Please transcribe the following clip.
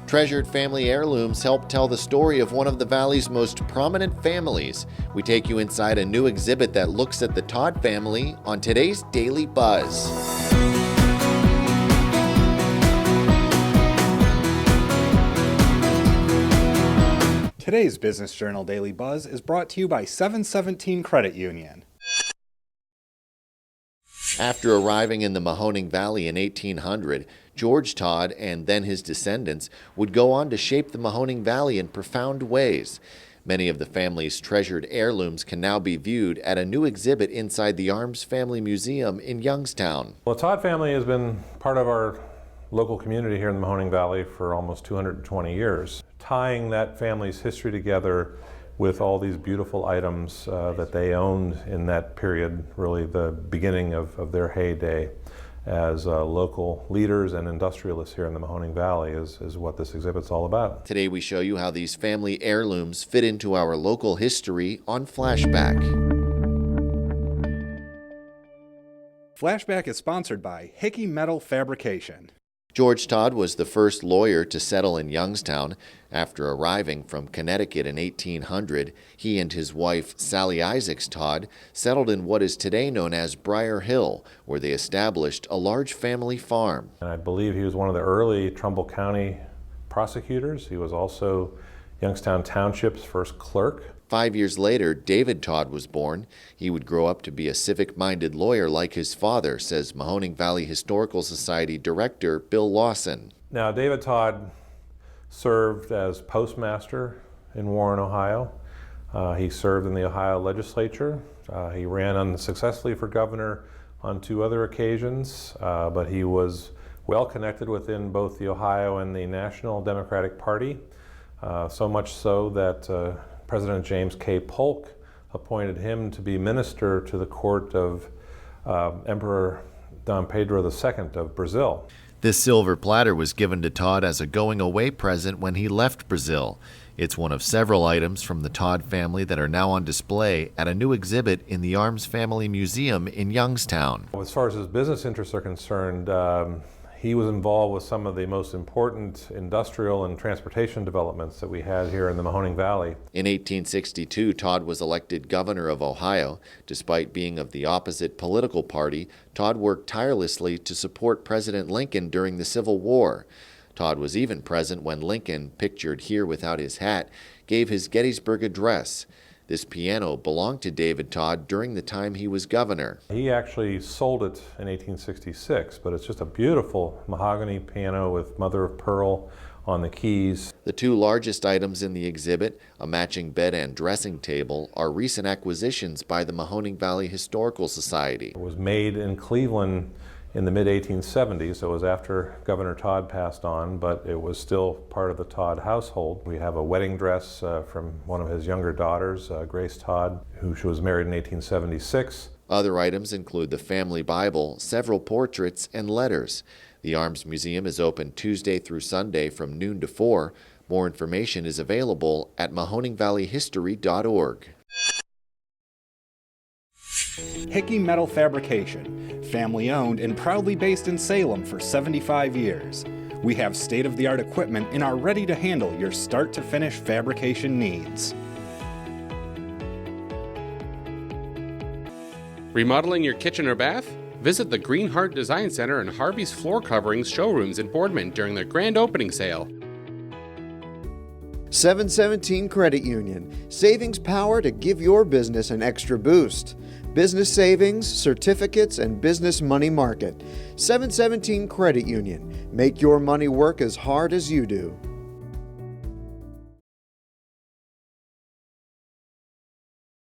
Treasured family heirlooms help tell the story of one of the Valley's most prominent families. We take you inside a new exhibit that looks at the Todd family on today's Daily Buzz. Today's Business Journal Daily Buzz is brought to you by 717 Credit Union. After arriving in the Mahoning Valley in 1800, George Todd and then his descendants would go on to shape the Mahoning Valley in profound ways. Many of the family's treasured heirlooms can now be viewed at a new exhibit inside the Arms Family Museum in Youngstown. Well, the Todd family has been part of our local community here in the Mahoning Valley for almost 220 years. Tying that family's history together with all these beautiful items that they owned in that period, really the beginning of their heyday as local leaders and industrialists here in the Mahoning Valley is what this exhibit's all about. Today we show you how these family heirlooms fit into our local history on Flashback. Flashback is sponsored by Hickey Metal Fabrication. George Todd was the first lawyer to settle in Youngstown. After arriving from Connecticut in 1800, he and his wife, Sally Isaacs Todd, settled in what is today known as Briar Hill, where they established a large family farm. And I believe he was one of the early Trumbull County prosecutors. He was also Youngstown Township's first clerk. 5 years later, David Todd was born. He would grow up to be a civic-minded lawyer like his father, says Mahoning Valley Historical Society Director Bill Lawson. Now, David Todd served as postmaster in Warren, Ohio. He served in the Ohio legislature. He ran unsuccessfully for governor on 2 other occasions, but he was well connected within both the Ohio and the National Democratic Party, so much so that President James K. Polk appointed him to be minister to the court of Emperor Dom Pedro II of Brazil. This silver platter was given to Todd as a going-away present when he left Brazil. It's one of several items from the Todd family that are now on display at a new exhibit in the Arms Family Museum in Youngstown. As far as his business interests are concerned, he was involved with some of the most important industrial and transportation developments that we had here in the Mahoning Valley. In 1862, Todd was elected governor of Ohio. Despite being of the opposite political party, Todd worked tirelessly to support President Lincoln during the Civil War. Todd was even present when Lincoln, pictured here without his hat, gave his Gettysburg Address. This piano belonged to David Todd during the time he was governor. He actually sold it in 1866, but it's just a beautiful mahogany piano with mother of pearl on the keys. The 2 largest items in the exhibit, a matching bed and dressing table, are recent acquisitions by the Mahoning Valley Historical Society. It was made in Cleveland in the mid-1870s, so it was after Governor Todd passed on, but it was still part of the Todd household. We have a wedding dress from one of his younger daughters, Grace Todd, who she was married in 1876. Other items include the family Bible, several portraits, and letters. The Arms Museum is open Tuesday through Sunday from noon to 4. More information is available at mahoningvalleyhistory.org. Hickey Metal Fabrication, family owned and proudly based in Salem for 75 years. We have state-of-the-art equipment and are ready to handle your start-to-finish fabrication needs. Remodeling your kitchen or bath? Visit the Greenheart Design Center and Harvey's Floor Coverings showrooms in Boardman during their grand opening sale. 717 Credit Union, savings power to give your business an extra boost. Business savings, certificates, and business money market. 717 Credit Union, make your money work as hard as you do.